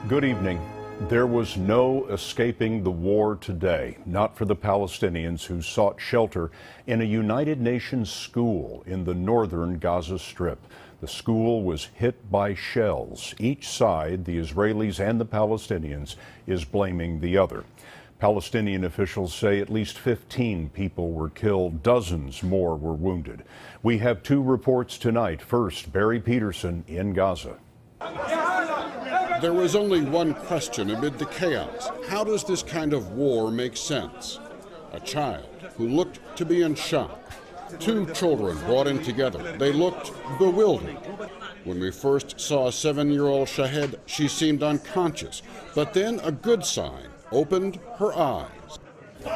Good evening. There was no escaping the war today, not for the Palestinians who sought shelter in a United Nations school in the northern Gaza Strip. The school was hit by shells. Each side, the Israelis and the Palestinians, is blaming the other. Palestinian officials say at least 15 people were killed, dozens more were wounded. We have two reports tonight. First, Barry Peterson in Gaza. There was only one question amid the chaos. How does this kind of war make sense? A child who looked to be in shock. Two children brought in together. They looked bewildered. When we first saw a 7-year-old Shahed, she seemed unconscious. But then a good sign opened her eyes. The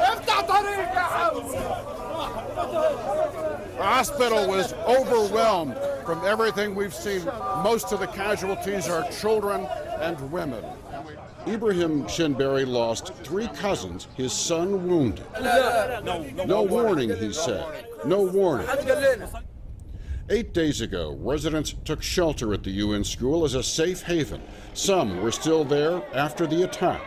hospital was overwhelmed from everything we've seen. Most of the casualties are children and women. Ibrahim Shinbari lost 3 cousins, his son wounded. No warning, he said. No warning. 8 days ago, residents took shelter at the UN school as a safe haven. Some were still there after the attack.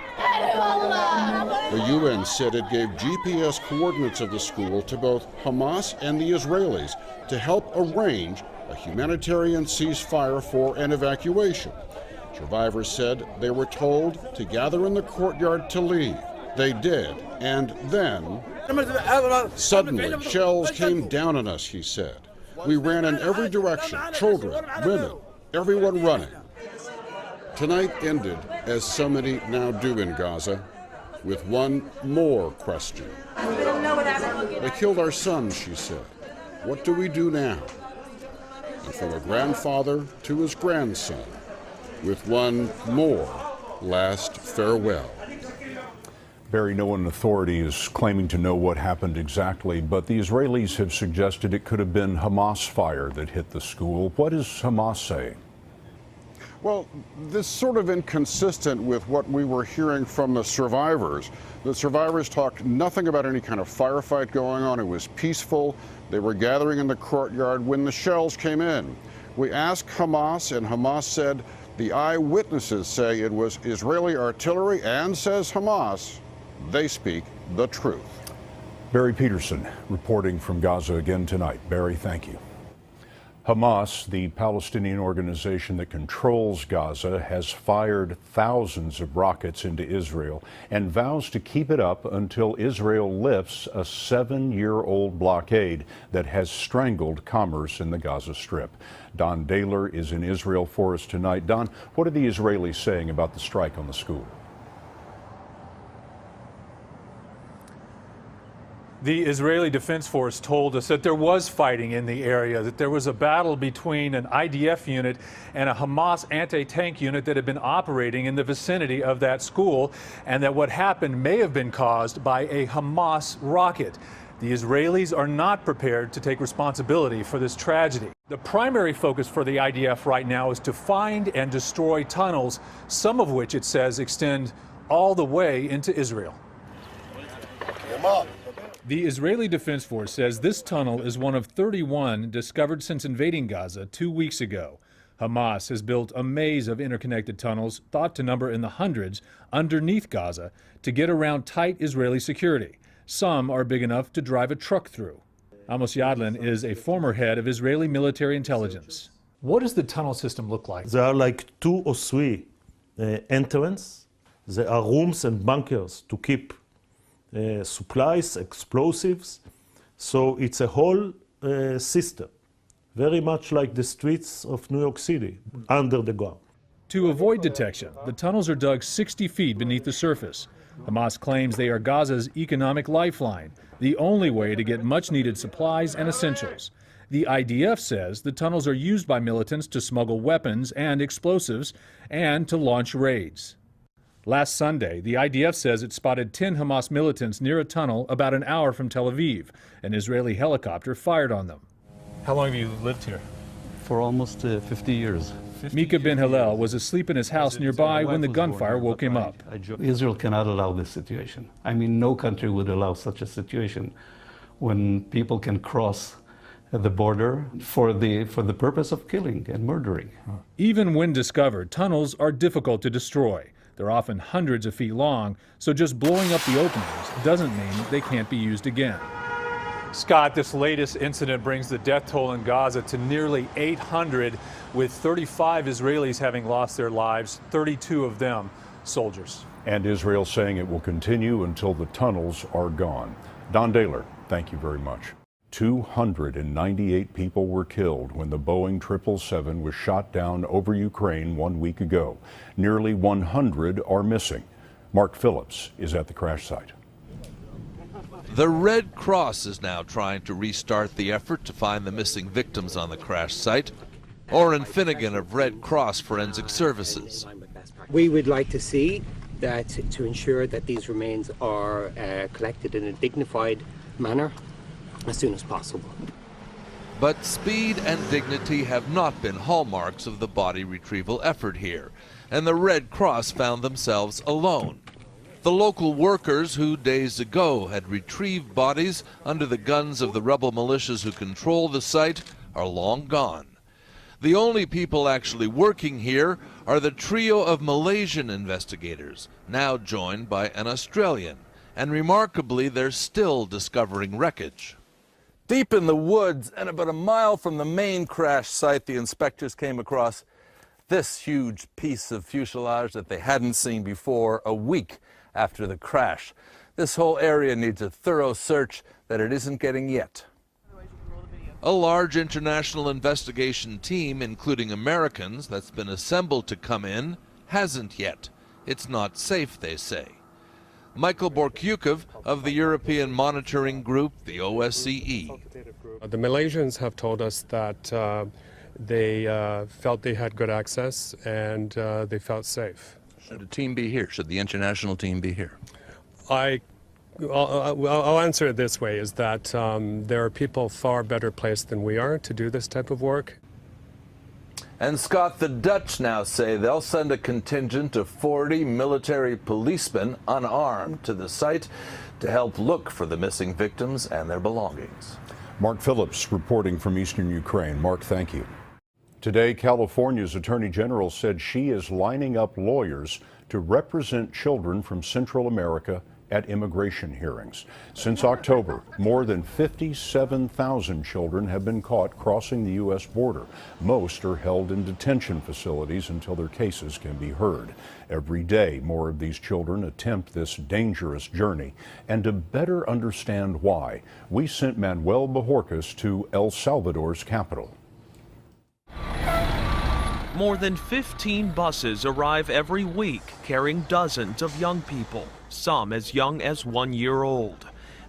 The UN said it gave GPS coordinates of the school to both Hamas and the Israelis to help arrange a humanitarian ceasefire for an evacuation. Survivors said they were told to gather in the courtyard to leave. They did, and then suddenly shells came down on us, he said. We ran in every direction, children, women, everyone running. Tonight ended, as so many now do in Gaza, with one more question. They killed our sons, she said. What do we do now? And from a grandfather to his grandson, with one more last farewell. Barry, no one authority is claiming to know what happened exactly, but the Israelis have suggested it could have been Hamas fire that hit the school. What is Hamas saying? Well, this is sort of inconsistent with what we were hearing from the survivors. The survivors talked nothing about any kind of firefight going on. It was peaceful. They were gathering in the courtyard when the shells came in. We asked Hamas, and Hamas said the eyewitnesses say it was Israeli artillery, and says Hamas, they speak the truth. Barry Peterson reporting from Gaza again tonight. Barry, thank you. Hamas, the Palestinian organization that controls Gaza, has fired thousands of rockets into Israel and vows to keep it up until Israel lifts a 7-year-old blockade that has strangled commerce in the Gaza Strip. Don Daler is in Israel for us tonight. Don, what are the Israelis saying about the strike on the school? The Israeli Defense Force told us that there was fighting in the area, that there was a battle between an IDF unit and a Hamas anti-tank unit that had been operating in the vicinity of that school, and that what happened may have been caused by a Hamas rocket. The Israelis are not prepared to take responsibility for this tragedy. The primary focus for the IDF right now is to find and destroy tunnels, some of which it says extend all the way into Israel. The Israeli Defense Force says this tunnel is one of 31 discovered since invading Gaza 2 weeks ago. Hamas has built a maze of interconnected tunnels, thought to number in the hundreds, underneath Gaza to get around tight Israeli security. Some are big enough to drive a truck through. Amos Yadlin is a former head of Israeli military intelligence. What does the tunnel system look like? There are like 2 or 3 entrances. There are rooms and bunkers to keep supplies, explosives. So it's a whole system, very much like the streets of New York City, under the ground. To avoid detection, the tunnels are dug 60 feet beneath the surface. Hamas claims they are Gaza's economic lifeline, the only way to get much-needed supplies and essentials. The IDF says the tunnels are used by militants to smuggle weapons and explosives and to launch raids. Last Sunday, the IDF says it spotted 10 Hamas militants near a tunnel about an hour from Tel Aviv. An Israeli helicopter fired on them. How long have you lived here? For almost 50 years. Mika Ben Hillel was asleep in his house nearby when the gunfire woke him up. Israel cannot allow this situation. I mean, no country would allow such a situation when people can cross the border for the purpose of killing and murdering. Even when discovered, tunnels are difficult to destroy. They're often hundreds of feet long, so just blowing up the openings doesn't mean they can't be used again. Scott, this latest incident brings the death toll in Gaza to nearly 800, with 35 Israelis having lost their lives, 32 of them soldiers. And Israel saying it will continue until the tunnels are gone. Don Dahler, thank you very much. 298 people were killed when the Boeing 777 was shot down over Ukraine 1 week ago. Nearly 100 are missing. Mark Phillips is at the crash site. The Red Cross is now trying to restart the effort to find the missing victims on the crash site. Oren Finnegan of Red Cross Forensic Services. We would like to see that to ensure that these remains are collected in a dignified manner as soon as possible. But speed and dignity have not been hallmarks of the body retrieval effort here, and the Red Cross found themselves alone. The local workers who days ago had retrieved bodies under the guns of the rebel militias who control the site are long gone. The only people actually working here are the trio of Malaysian investigators, now joined by an Australian, and remarkably they're still discovering wreckage. Deep in the woods and about a mile from the main crash site, the inspectors came across this huge piece of fuselage that they hadn't seen before a week after the crash. This whole area needs a thorough search that it isn't getting yet. A large international investigation team, including Americans, that's been assembled to come in, hasn't yet. It's not safe, they say. Michael Borkyukov of the European monitoring group, the OSCE. The Malaysians have told us that they felt they had good access and they felt safe. Should a team be here? Should the international team be here? I'll answer it this way, is that there are people far better placed than we are to do this type of work. And Scott, the Dutch now say they'll send a contingent of 40 military policemen unarmed to the site to help look for the missing victims and their belongings. Mark Phillips reporting from eastern Ukraine. Mark, thank you. Today, California's Attorney General said she is lining up lawyers to represent children from Central America at immigration hearings. Since October, more than 57,000 children have been caught crossing the U.S. border. Most are held in detention facilities until their cases can be heard. Every day, more of these children attempt this dangerous journey. And to better understand why, we sent Manuel Bajorquez to El Salvador's capital. More than 15 buses arrive every week carrying dozens of young people, some as young as 1 year old.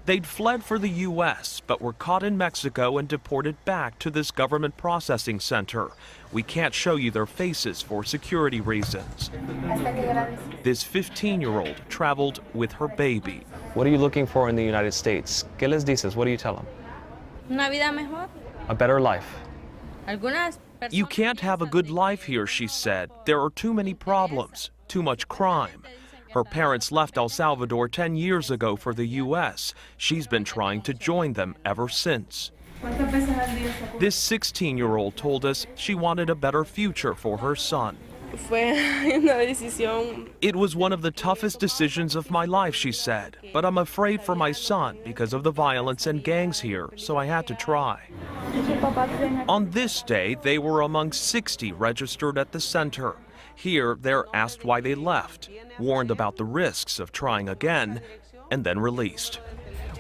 They'd fled for the U.S., but were caught in Mexico and deported back to this government processing center. We can't show you their faces for security reasons. This 15-year-old traveled with her baby. What are you looking for in the United States? ¿Qué les dices? What do you tell them? Una vida mejor. A better life. You can't have a good life here, she said. There are too many problems, too much crime. Her parents left El Salvador 10 years ago for the U.S. She's been trying to join them ever since. This 16-year-old told us she wanted a better future for her son. It was one of the toughest decisions of my life, she said, but I'm afraid for my son because of the violence and gangs here, so I had to try. On this day, they were among 60 registered at the center. Here, they're asked why they left, warned about the risks of trying again, and then released.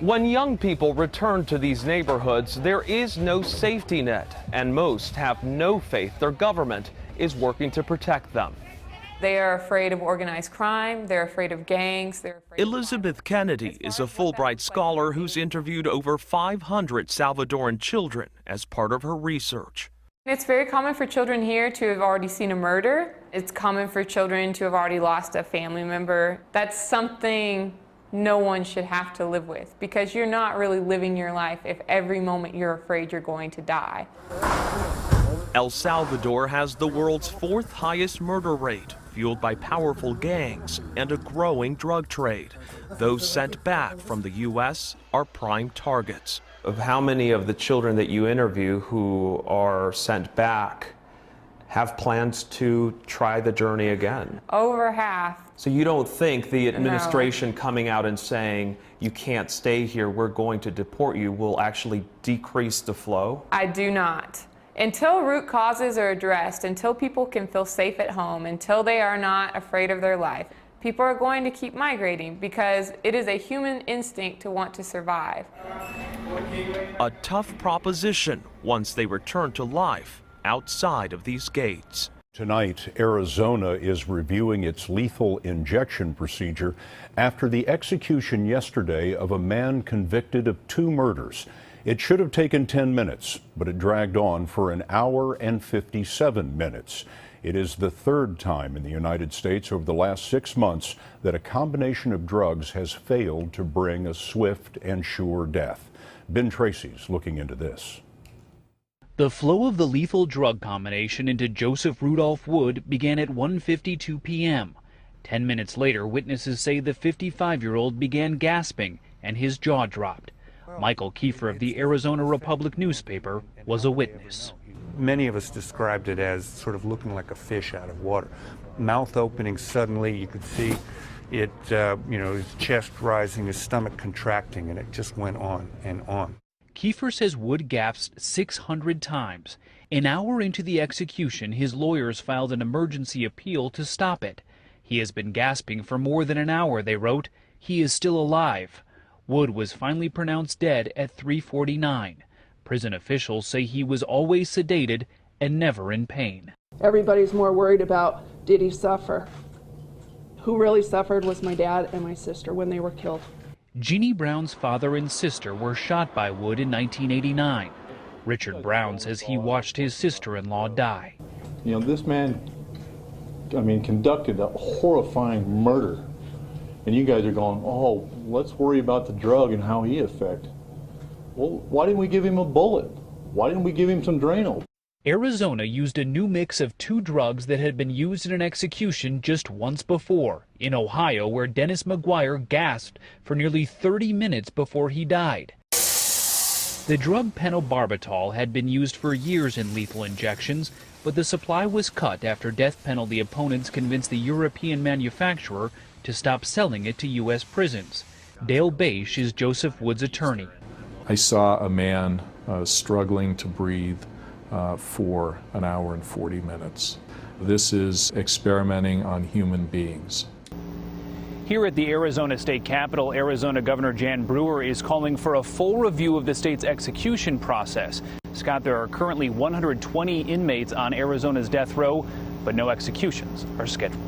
When young people return to these neighborhoods, there is no safety net, and most have no faith their government is working to protect them. They are afraid of organized crime, they're afraid of gangs, Elizabeth Kennedy is a Fulbright scholar who's interviewed over 500 Salvadoran children as part of her research. It's very common for children here to have already seen a murder. It's common for children to have already lost a family member. That's something no one should have to live with, because you're not really living your life if every moment you're afraid you're going to die. El Salvador has the world's 4th highest murder rate, fueled by powerful gangs and a growing drug trade. Those sent back from the U.S. are prime targets. Of how many of the children that you interview who are sent back have plans to try the journey again? Over half. So you don't think the administration coming out and saying you can't stay here, we're going to deport you, will actually decrease the flow? I do not. Until root causes are addressed, until people can feel safe at home, until they are not afraid of their life, people are going to keep migrating because it is a human instinct to want to survive. A tough proposition once they return to life outside of these gates. Tonight, Arizona is reviewing its lethal injection procedure after the execution yesterday of a man convicted of 2 murders. It should have taken 10 minutes, but it dragged on for an hour and 57 minutes. It is the 3rd time in the United States over the last 6 months that a combination of drugs has failed to bring a swift and sure death. Ben Tracy's looking into this. The flow of the lethal drug combination into Joseph Rudolph Wood began at 1:52 p.m. 10 minutes later, witnesses say the 55-year-old began gasping and his jaw dropped. Michael Kiefer of the Arizona Republic newspaper was a witness. Many of us described it as sort of looking like a fish out of water. Mouth opening suddenly, you could see it, his chest rising, his stomach contracting, and it just went on and on. Kiefer says Wood gasped 600 times. An hour into the execution, his lawyers filed an emergency appeal to stop it. He has been gasping for more than an hour, they wrote. He is still alive. Wood was finally pronounced dead at 3:49. Prison officials say he was always sedated and never in pain. Everybody's more worried about, did he suffer? Who really suffered was my dad and my sister when they were killed. Jeannie Brown's father and sister were shot by Wood in 1989. Richard Brown says he watched his sister-in-law die. You know, this man, conducted a horrifying murder. And you guys are going, oh, let's worry about the drug and how he affected. Well, why didn't we give him a bullet? Why didn't we give him some Drano? Arizona used a new mix of 2 drugs that had been used in an execution just once before, in Ohio, where Dennis McGuire gasped for nearly 30 minutes before he died. The drug pentobarbital had been used for years in lethal injections, but the supply was cut after death penalty opponents convinced the European manufacturer to stop selling it to U.S. prisons. Dale Bache is Joseph Wood's attorney. I saw a man struggling to breathe for an hour and 40 minutes. This is experimenting on human beings. Here at the Arizona State Capitol, Arizona Governor Jan Brewer is calling for a full review of the state's execution process. Scott, there are currently 120 inmates on Arizona's death row, but no executions are scheduled.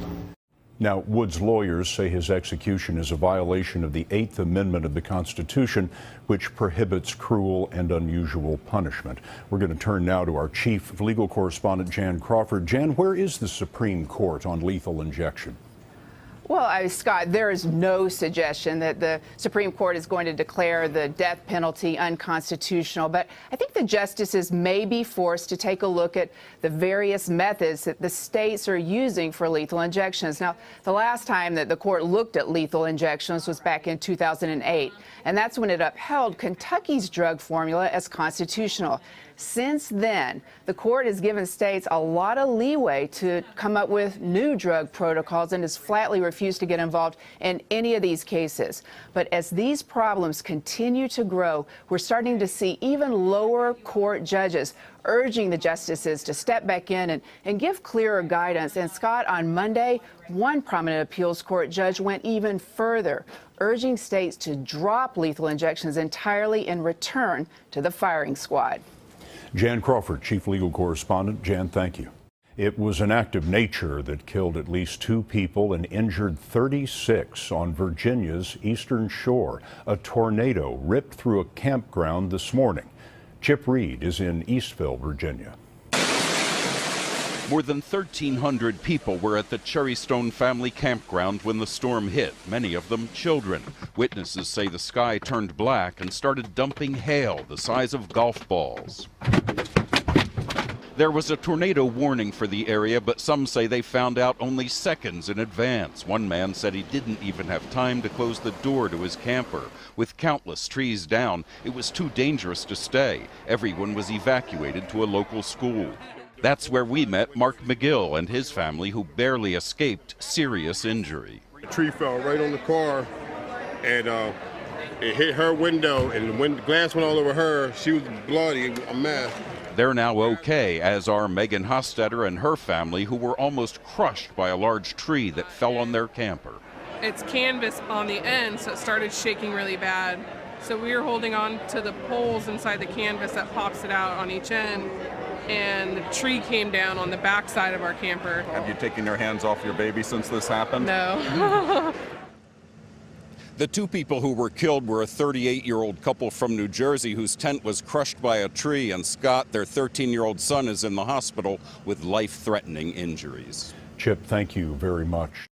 Now, Wood's lawyers say his execution is a violation of the 8th Amendment of the Constitution, which prohibits cruel and unusual punishment. We're going to turn now to our chief legal correspondent, Jan Crawford. Jan, where is the Supreme Court on lethal injection? Well, Scott, there is no suggestion that the Supreme Court is going to declare the death penalty unconstitutional, but I think the justices may be forced to take a look at the various methods that the states are using for lethal injections. Now, the last time that the court looked at lethal injections was back in 2008, and that's when it upheld Kentucky's drug formula as constitutional. Since then, the court has given states a lot of leeway to come up with new drug protocols and has flatly refused to get involved in any of these cases. But as these problems continue to grow, we're starting to see even lower court judges urging the justices to step back in and give clearer guidance. And Scott, on Monday, one prominent appeals court judge went even further, urging states to drop lethal injections entirely and return to the firing squad. Jan Crawford, chief legal correspondent. Jan, thank you. It was an act of nature that killed at least 2 people and injured 36 on Virginia's eastern shore. A tornado ripped through a campground this morning. Chip Reed is in Eastville, Virginia. More than 1,300 people were at the Cherrystone family campground when the storm hit, many of them children. Witnesses say the sky turned black and started dumping hail the size of golf balls. There was a tornado warning for the area, but some say they found out only seconds in advance. One man said he didn't even have time to close the door to his camper. With countless trees down, it was too dangerous to stay. Everyone was evacuated to a local school. That's where we met Mark McGill and his family, who barely escaped serious injury. A tree fell right on the car, and it hit her window, and when the glass went all over her, she was bloody, a mess. They're now okay, as are Megan Hostetter and her family, who were almost crushed by a large tree that fell on their camper. It's canvas on the end, so it started shaking really bad. So we were holding on to the poles inside the canvas that pops it out on each end, and the tree came down on the back side of our camper. Have you taken your hands off your baby since this happened? No. The two people who were killed were a 38-year-old couple from New Jersey whose tent was crushed by a tree, and Scott, their 13-year-old son, is in the hospital with life-threatening injuries. Chip, thank you very much.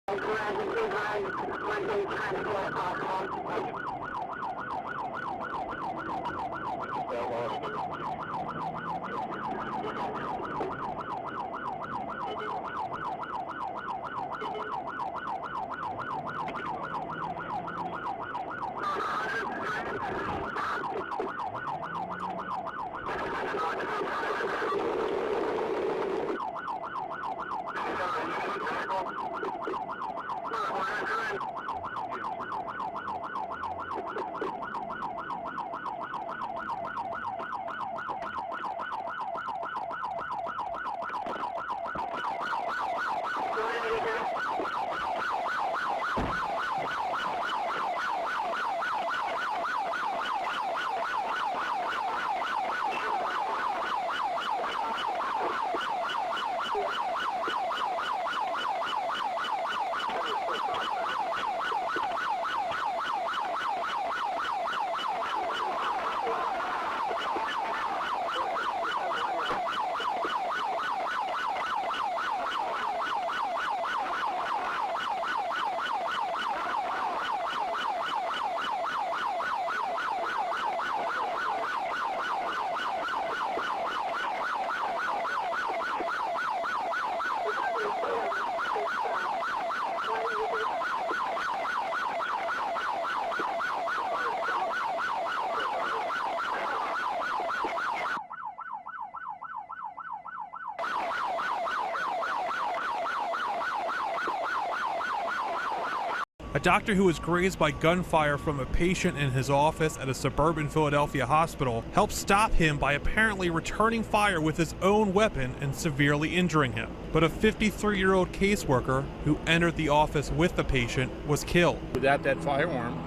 A doctor who was grazed by gunfire from a patient in his office at a suburban Philadelphia hospital helped stop him by apparently returning fire with his own weapon and severely injuring him. But a 53-year-old caseworker who entered the office with the patient was killed. Without that firearm,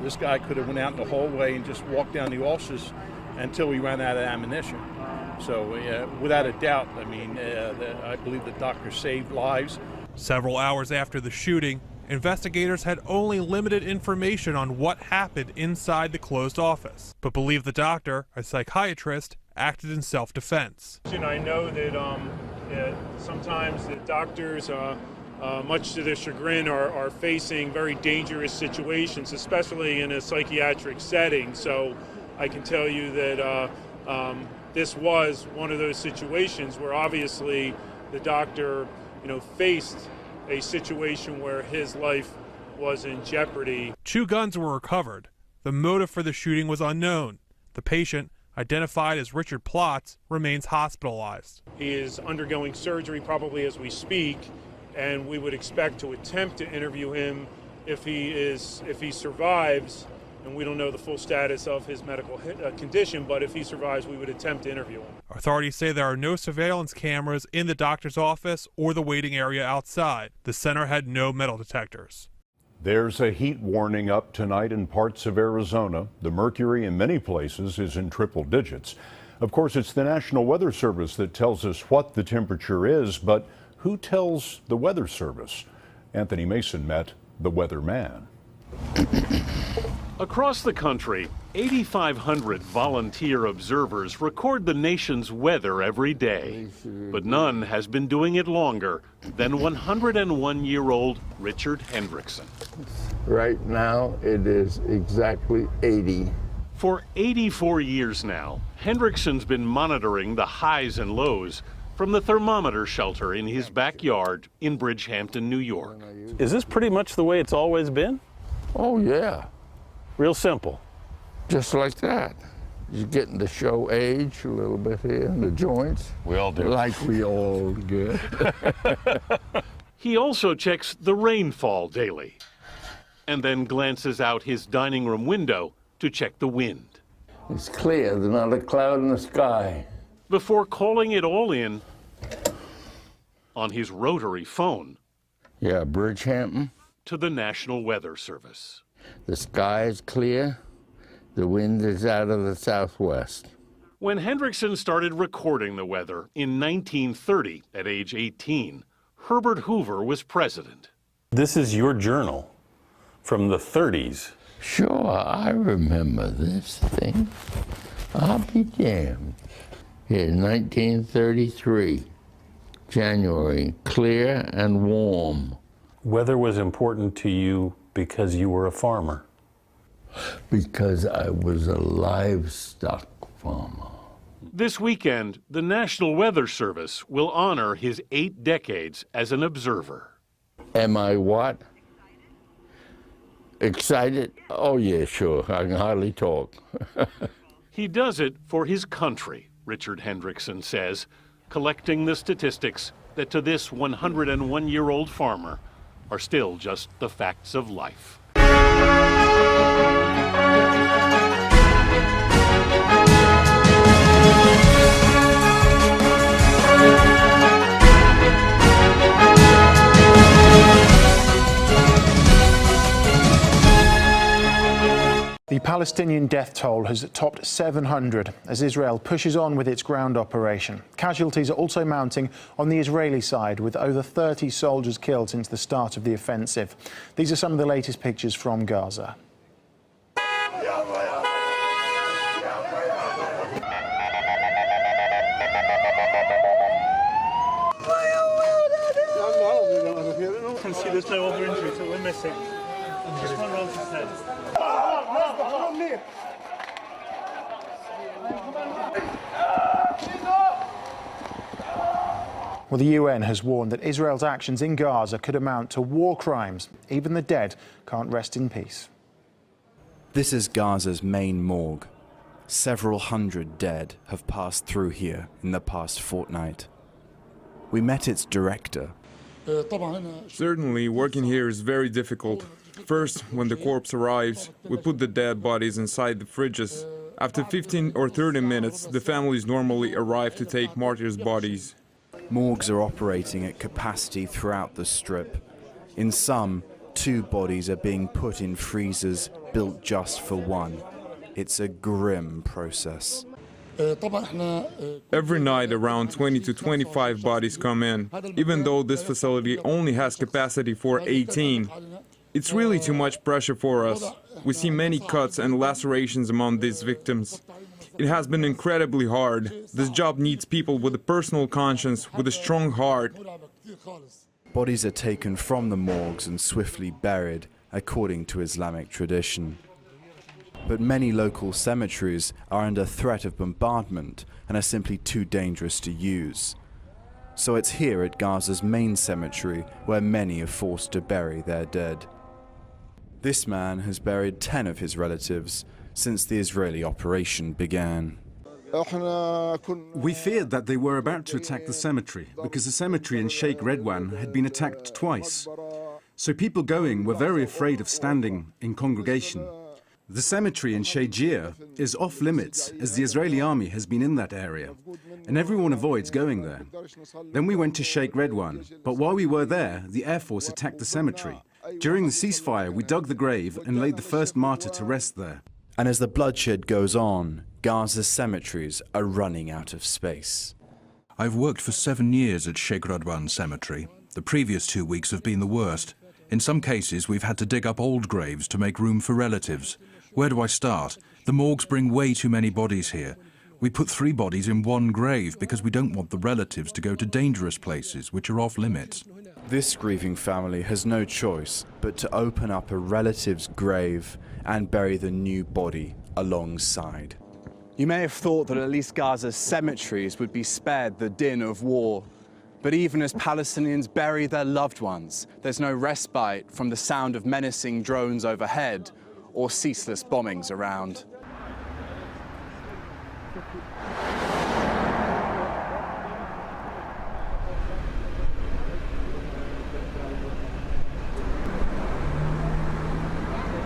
this guy could have went out in the hallway and just walked down the offices until we ran out of ammunition. So without a doubt, I mean, I believe the doctor saved lives. Several hours after the shooting, investigators had only limited information on what happened inside the closed office, but believe the doctor, a psychiatrist, acted in self-defense. I know that sometimes the doctors, much to their chagrin, are facing very dangerous situations, especially in a psychiatric setting. So I can tell you that this was one of those situations where obviously the doctor, faced a situation where his life was in jeopardy. 2 guns were recovered. The motive for the shooting was unknown. The patient, identified as Richard Plotz, remains hospitalized. He is undergoing surgery probably as we speak, and we would expect to attempt to interview him if he survives. And we don't know the full status of his medical condition, but if he survives, we would attempt to interview him. Authorities say there are no surveillance cameras in the doctor's office or the waiting area outside. The center had no metal detectors. There's a heat warning up tonight in parts of Arizona. The mercury in many places is in triple digits. Of course, it's the National Weather Service that tells us what the temperature is, but who tells the Weather Service? Anthony Mason met the weatherman. Across the country, 8,500 volunteer observers record the nation's weather every day, but none has been doing it longer than 101-year-old Richard Hendrickson. Right now, it is exactly 80. For 84 years now, Hendrickson's been monitoring the highs and lows from the thermometer shelter in his backyard in Bridgehampton, New York. Is this pretty much the way it's always been? Oh, yeah. Real simple. Just like that. He's getting to show age a little bit here in the joints. We all do. Like we all get. He also checks the rainfall daily and then glances out his dining room window to check the wind. It's clear, there's not a cloud in the sky. Before calling it all in on his rotary phone. Yeah, Bridgehampton. To the National Weather Service. The sky is clear. The wind is out of the southwest. When Hendrickson started recording the weather in 1930 at age 18, Herbert Hoover was president. This is your journal from the 30s. Sure, I remember this thing. I'll be damned. Here, 1933, January, clear and warm. Weather was important to you because you were a farmer. Because I was a livestock farmer. This weekend, the National Weather Service will honor his 8 decades as an observer. Am I what? Excited? Oh yeah, sure. I can hardly talk. He does it for his country, Richard Hendrickson says, collecting the statistics that to this 101-year-old farmer are still just the facts of life. The Palestinian death toll has topped 700 as Israel pushes on with its ground operation. Casualties are also mounting on the Israeli side, with over 30 soldiers killed since the start of the offensive. These are some of the latest pictures from Gaza. You can see there's no other injuries that we're missing. Just one round his head. Well, the UN has warned that Israel's actions in Gaza could amount to war crimes. Even the dead can't rest in peace. This is Gaza's main morgue. Several hundred dead have passed through here in the past fortnight. We met its director. Certainly, working here is very difficult. First, when the corpse arrives, we put the dead bodies inside the fridges. After 15 or 30 minutes, the families normally arrive to take martyrs' bodies. Morgues are operating at capacity throughout the strip. In some, 2 bodies are being put in freezers built just for one. It's a grim process. Every night around 20 to 25 bodies come in, even though this facility only has capacity for 18. It's really too much pressure for us. We see many cuts and lacerations among these victims. It has been incredibly hard. This job needs people with a personal conscience, with a strong heart. Bodies are taken from the morgues and swiftly buried, according to Islamic tradition. But many local cemeteries are under threat of bombardment and are simply too dangerous to use. So it's here at Gaza's main cemetery where many are forced to bury their dead. This man has buried 10 of his relatives since the Israeli operation began. We feared that they were about to attack the cemetery because the cemetery in Sheikh Redwan had been attacked twice. So people going were very afraid of standing in congregation. The cemetery in Shejir is off limits as the Israeli army has been in that area, and everyone avoids going there. Then we went to Sheikh Redwan, but while we were there, the Air Force attacked the cemetery. During the ceasefire, we dug the grave and laid the first martyr to rest there. And as the bloodshed goes on, Gaza's cemeteries are running out of space. I've worked for 7 years at Sheikh Redwan Cemetery. The previous 2 weeks have been the worst. In some cases, we've had to dig up old graves to make room for relatives. Where do I start? The morgues bring way too many bodies here. We put 3 bodies in one grave because we don't want the relatives to go to dangerous places, which are off limits. This grieving family has no choice but to open up a relative's grave and bury the new body alongside. You may have thought that at least Gaza's cemeteries would be spared the din of war. But even as Palestinians bury their loved ones, there's no respite from the sound of menacing drones overhead or ceaseless bombings around.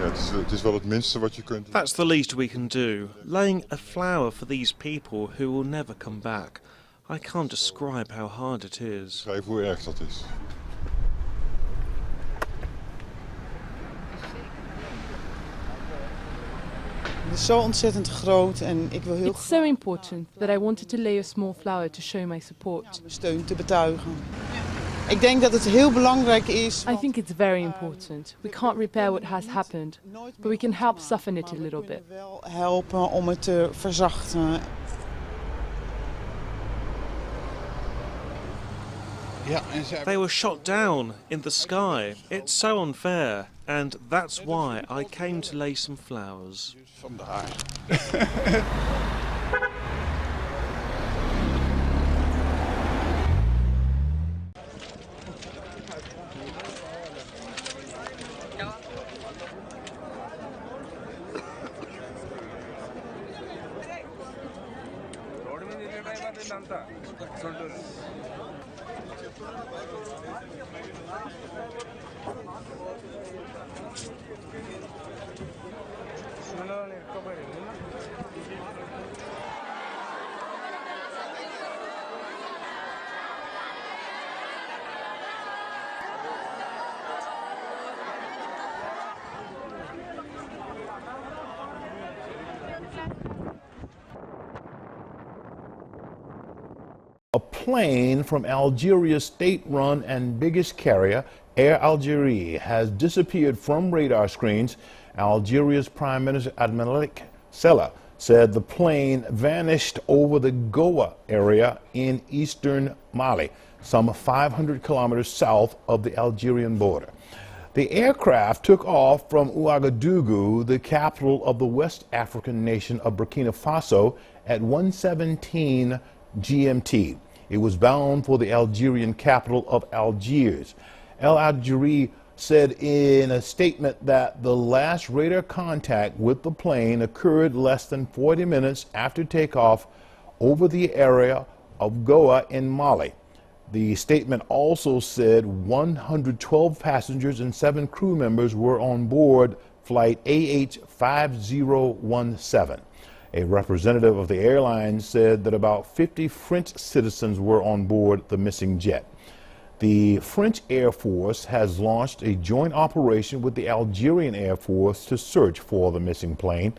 That's the least we can do. Laying a flower for these people who will never come back. I can't describe how hard it is. Het is zo ontzettend groot en ik wil heel It's so important that I wanted to lay a small flower to show my support. steun te betuigen. Ik denk dat het heel belangrijk is. I think it's very important. We can't repair what has happened, but we can help soften it a little bit. Wel helpen om het te verzachten. They were shot down in the sky. It's so unfair, and that's why I came to lay some flowers. A plane from Algeria's state-run and biggest carrier, Air Algeria, has disappeared from radar screens. Algeria's Prime Minister Abdelmalek Sela said the plane vanished over the Goa area in eastern Mali, some 500 kilometers south of the Algerian border. The aircraft took off from Ouagadougou, the capital of the West African nation of Burkina Faso, at 1:17 GMT. It was bound for the Algerian capital of Algiers. Al Algeria said in a statement that the last radar contact with the plane occurred less than 40 minutes after takeoff over the area of Goa in Mali. The statement also said 112 passengers and 7 crew members were on board flight AH5017. A representative of the airlines said that about 50 French citizens were on board the missing jet. The French Air Force has launched a joint operation with the Algerian Air Force to search for the missing plane.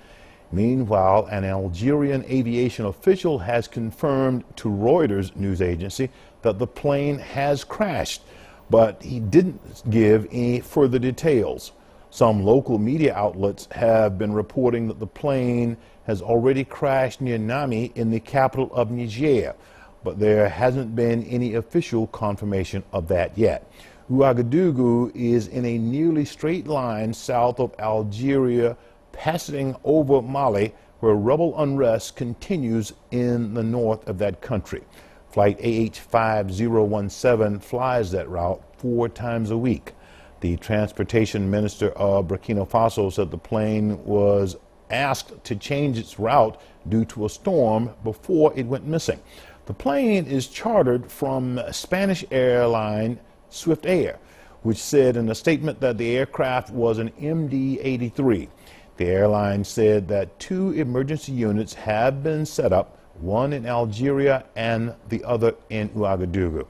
Meanwhile, an Algerian aviation official has confirmed to Reuters news agency that the plane has crashed, but he didn't give any further details. Some local media outlets have been reporting that the plane has already crashed near Niamey in the capital of Niger, but there hasn't been any official confirmation of that yet. Ouagadougou is in a nearly straight line south of Algeria, passing over Mali, where rebel unrest continues in the north of that country. Flight AH5017 flies that route 4 times a week. The transportation minister of Burkina Faso said the plane was asked to change its route due to a storm before it went missing. The plane is chartered from Spanish airline Swift Air, which said in a statement that the aircraft was an MD-83. The airline said that 2 emergency units have been set up, one in Algeria and the other in Ouagadougou.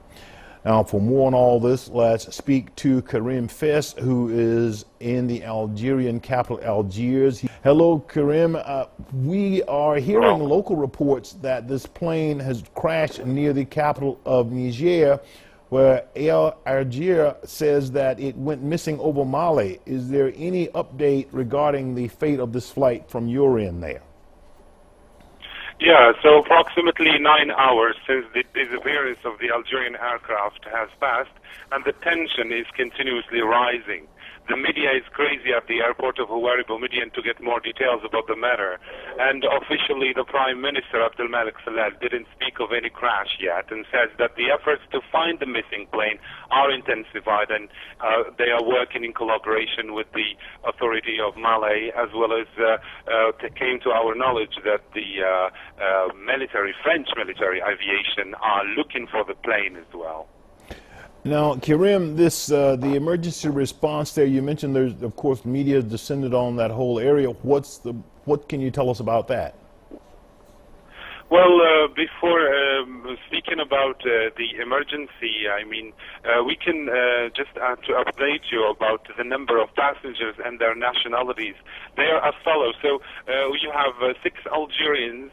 Now, for more on all this, let's speak to Karim Fess, who is in the Algerian capital, Algiers. Hello, Karim. We are hearing local reports that this plane has crashed near the capital of Niger, where Air Algeria says that it went missing over Mali. Is there any update regarding the fate of this flight from your end there? Yeah, so approximately 9 hours since the disappearance of the Algerian aircraft has passed, and the tension is continuously rising. The media is crazy at the airport of Houari Boumediene to get more details about the matter. And officially, the Prime Minister, Abdelmalek Sela, didn't speak of any crash yet and says that the efforts to find the missing plane are intensified, and they are working in collaboration with the authority of Mali, as well as it came to our knowledge that the French military aviation are looking for the plane as well. Now, Karim, the emergency response there, you mentioned there's, of course, media descended on that whole area. What can you tell us about that? Well, before speaking about the emergency, I mean, we can just to update you about the number of passengers and their nationalities. They are as follows. So you have 6 Algerians,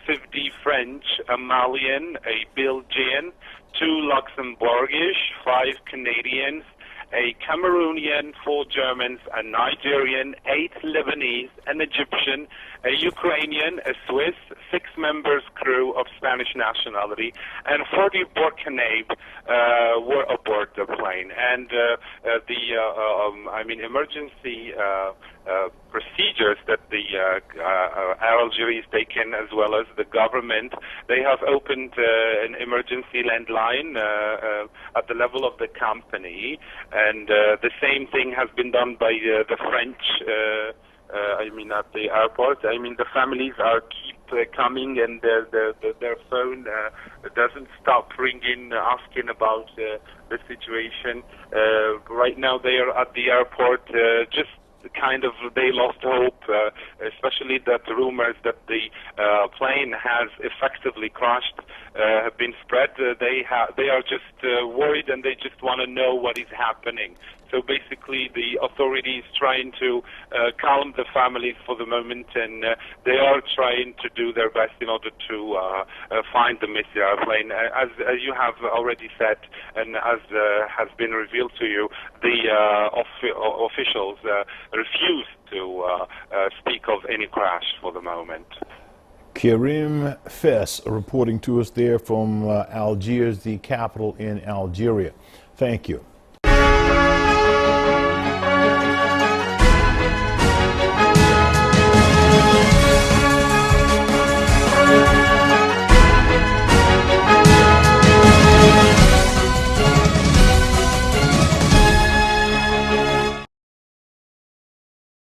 50 French, a Malian, a Belgian, 2 Luxembourgish, 5 Canadians, a Cameroonian, 4 Germans, a Nigerian, 8 Lebanese, an Egyptian, a Ukrainian, a Swiss, 6 members crew of Spanish nationality, and 40 Burkinabé were aboard the plane. And emergency procedures that the Air Algeria has taken, as well as the government, they have opened an emergency landline at the level of the company, and the same thing has been done by the French. At the airport. The families are keep coming, and their phone doesn't stop ringing, asking about the situation. Right now, they are at the airport, just kind of they lost hope, especially that the rumors that the plane has effectively crashed have been spread. They are just worried, and they just want to know what is happening. So basically, the authorities trying to calm the families for the moment, and they are trying to do their best in order to find the missing airplane. As you have already said, and as has been revealed to you, the officials refuse to speak of any crash for the moment. Karim Fess reporting to us there from Algiers, the capital in Algeria. Thank you.